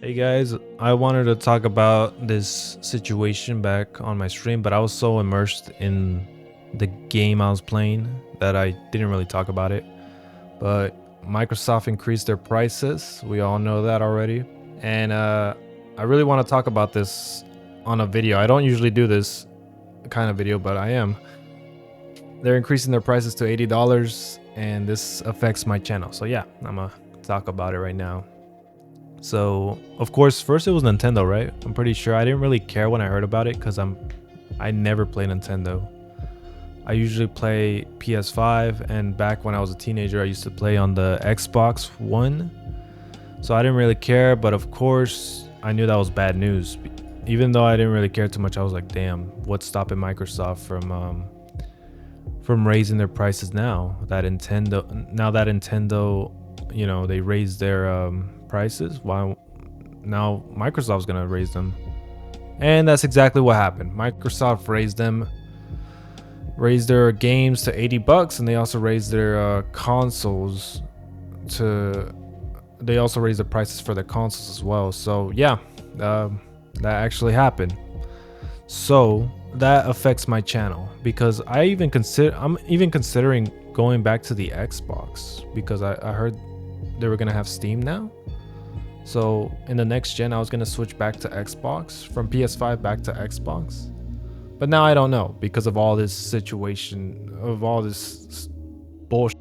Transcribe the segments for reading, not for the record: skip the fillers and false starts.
Hey guys, I wanted to talk about this situation back on my stream, but I was so immersed in the game I was playing that I didn't really talk about it. But Microsoft increased their prices. We all know that already. And I really want to talk about this on a video. I don't usually do this kind of video, but I am. They're increasing their prices to $80 and this affects my channel. So yeah, I'm gonna talk about it right now. So, of course, first it was Nintendo, right? I'm pretty sure. I didn't really care when I heard about it because I never play Nintendo. I usually play PS5, and back when I was a teenager, I used to play on the Xbox One. So I didn't really care, but of course, I knew that was bad news. Even though I didn't really care too much, I was like, damn, what's stopping Microsoft from raising their prices now? That Nintendo, you know, they raised their prices. Why now Microsoft's gonna raise them? And that's exactly what happened. Microsoft raised their games to $80, and they also raised their consoles to they also raised the prices for their consoles as well. So yeah, that actually happened. So that affects my channel because I'm even considering going back to the Xbox because I heard they were gonna have Steam now. So in the next gen, I was gonna switch back to Xbox from PS5 back to Xbox, but now I don't know because of all this situation, of all this bullshit.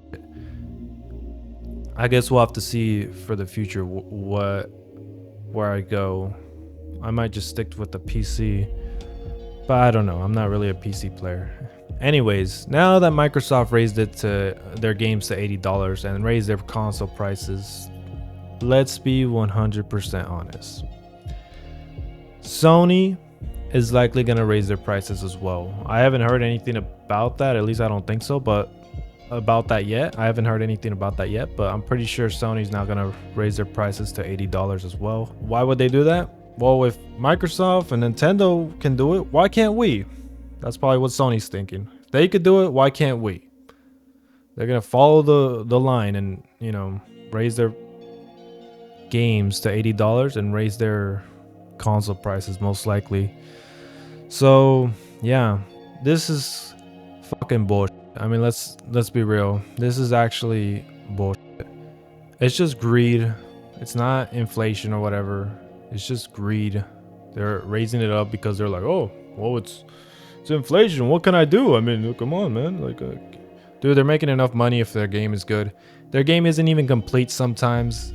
I guess we'll have to see for the future where I go. I might just stick with the PC, but I don't know. I'm not really a PC player. Anyways, now that Microsoft raised it to their games to $80 and raised their console prices, let's be 100% honest. Sony is likely going to raise their prices as well. I haven't heard anything about that. At least I don't think so, but about that yet. I haven't heard anything about that yet, but I'm pretty sure Sony's now going to raise their prices to $80 as well. Why would they do that? Well, if Microsoft and Nintendo can do it, why can't we? That's probably what Sony's thinking. If they could do it, why can't we? They're going to follow the line and, you know, raise their games to $80 and raise their console prices most likely. So yeah, this is fucking bullshit. I mean, let's be real. This is actually bullshit. It's just greed. It's not inflation or whatever. It's just greed. They're raising it up because they're like, oh, well, it's inflation. What can I do? I mean, come on, man. Like, dude, they're making enough money if their game is good. Their game isn't even complete sometimes.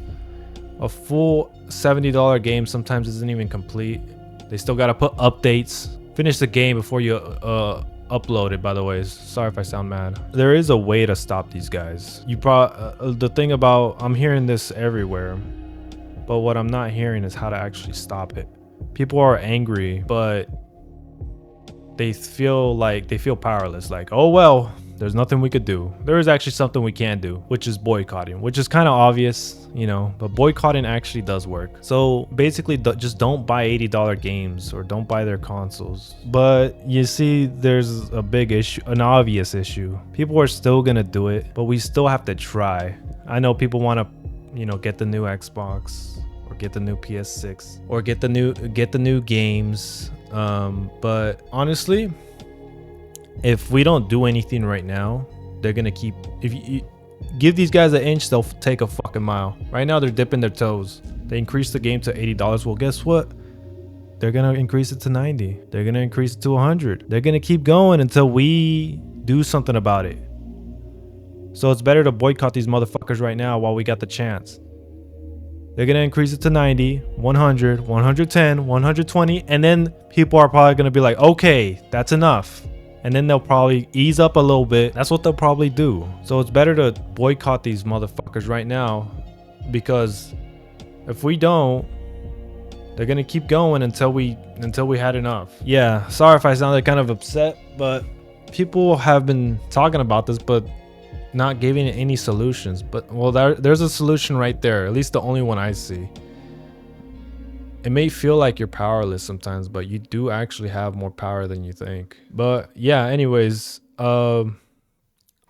A full $70 game sometimes isn't even complete. They still gotta put updates. Finish the game before you upload it, by the way. Sorry if I sound mad. There is a way to stop these guys. The thing about, I'm hearing this everywhere, but what I'm not hearing is how to actually stop it. People are angry, but they feel powerless. Like, oh well, there's nothing we could do. There is actually something we can do, which is boycotting, which is kind of obvious, you know, but boycotting actually does work. So basically just don't buy $80 games or don't buy their consoles. But you see, there's a big issue, an obvious issue. People are still gonna do it, but we still have to try. I know people want to, you know, get the new Xbox or get the new PS6 or get the new games. But honestly, if we don't do anything right now, they're gonna keep. If you give these guys an inch, they'll take a fucking mile. Right now, they're dipping their toes. They increased the game to $80. Well, guess what? They're gonna increase it to 90. They're gonna increase it to 100. They're gonna keep going until we do something about it. So it's better to boycott these motherfuckers right now while we got the chance. They're gonna increase it to 90, 100, 110, 120, and then people are probably gonna be like, okay, that's enough. And then they'll probably ease up a little bit. That's what they'll probably do. So it's better to boycott these motherfuckers right now, because if we don't, they're gonna keep going until we had enough. Yeah, sorry if I sounded kind of upset, but people have been talking about this, but not giving it any solutions. But well, there's a solution right there, at least the only one I see. It may feel like you're powerless sometimes, but you do actually have more power than you think. But yeah, anyways, oh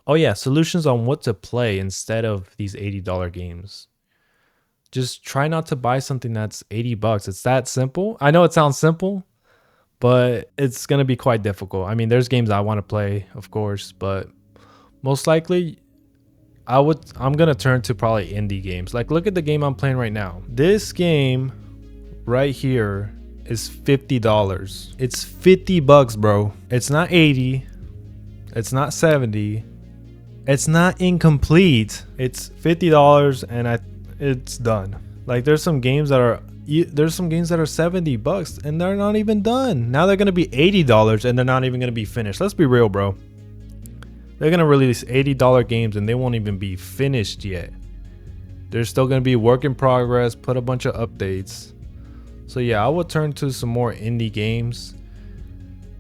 yeah, solutions on what to play instead of these $80 games. just try not to buy something that's 80 bucks. It's that simple. I know it sounds simple, but it's going to be quite difficult. I mean, there's games I want to play, of course, but most likely I'm going to turn to probably indie games. Like, look at the game I'm playing right now. This game right here is $50. It's 50 bucks, bro. It's not 80. It's not 70. It's not incomplete. It's $50 and it's done. Like, there's some games that are 70 bucks and they're not even done. Now they're gonna be $80 and they're not even gonna be finished. Let's be real, bro. They're gonna release $80 games and they won't even be finished yet. They're still gonna be work in progress, put a bunch of updates. So yeah, I would turn to some more indie games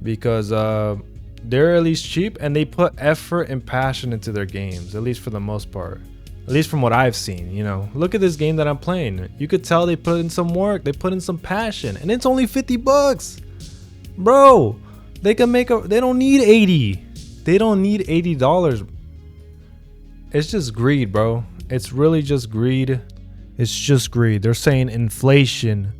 because they're at least cheap and they put effort and passion into their games, at least for the most part. At least from what I've seen, you know. Look at this game that I'm playing. You could tell they put in some work, they put in some passion, and it's only 50 bucks. Bro, they can make they don't need 80. They don't need $80. It's just greed, bro. It's really just greed. It's just greed. They're saying inflation.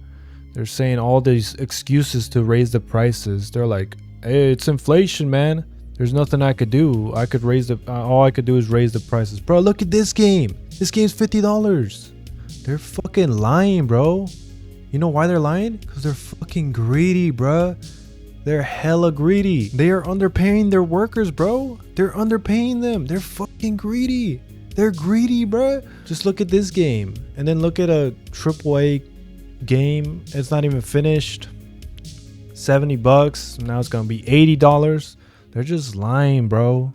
They're saying all these excuses to raise the prices. They're like, hey, it's inflation, man. There's nothing I could do. I could raise the all I could do is raise the prices. Bro, look at this game. This game's $50. They're fucking lying, bro. You know why they're lying? Because they're fucking greedy, bro. They're hella greedy. They are underpaying their workers, bro. They're underpaying them. They're fucking greedy. They're greedy, bro. Just look at this game. And then look at a AAA game. It's not even finished. 70 bucks. Now it's gonna be $80. They're just lying, bro.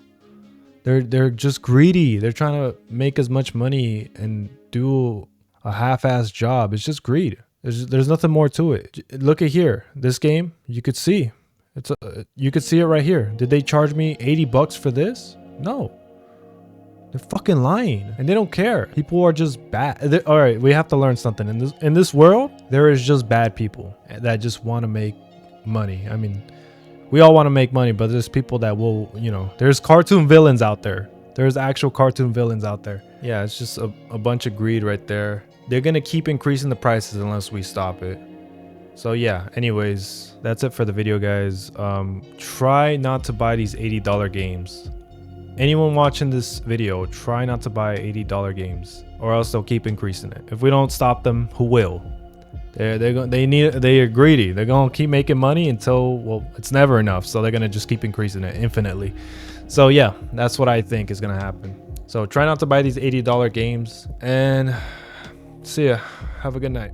They're just greedy. They're trying to make as much money and do a half-assed job. It's just greed. There's nothing more to it. Look at here. This game, you could see. You could see it right here. Did they charge me 80 bucks for this? No. They're fucking lying and they don't care. People are just bad. All right, we have to learn something. In this world, there is just bad people that just want to make money. I mean, we all want to make money, but there's people that will, you know, there's cartoon villains out there. There's actual cartoon villains out there. Yeah, it's just a bunch of greed right there. They're going to keep increasing the prices unless we stop it. So yeah, anyways, that's it for the video, guys. Try not to buy these $80 games. Anyone watching this video, try not to buy $80 games or else they'll keep increasing it. If we don't stop them, who will? They are greedy. They're gonna keep making money until, well, it's never enough. So they're gonna just keep increasing it infinitely. So yeah, that's what I think is gonna happen. So try not to buy these $80 games and see ya. Have a good night.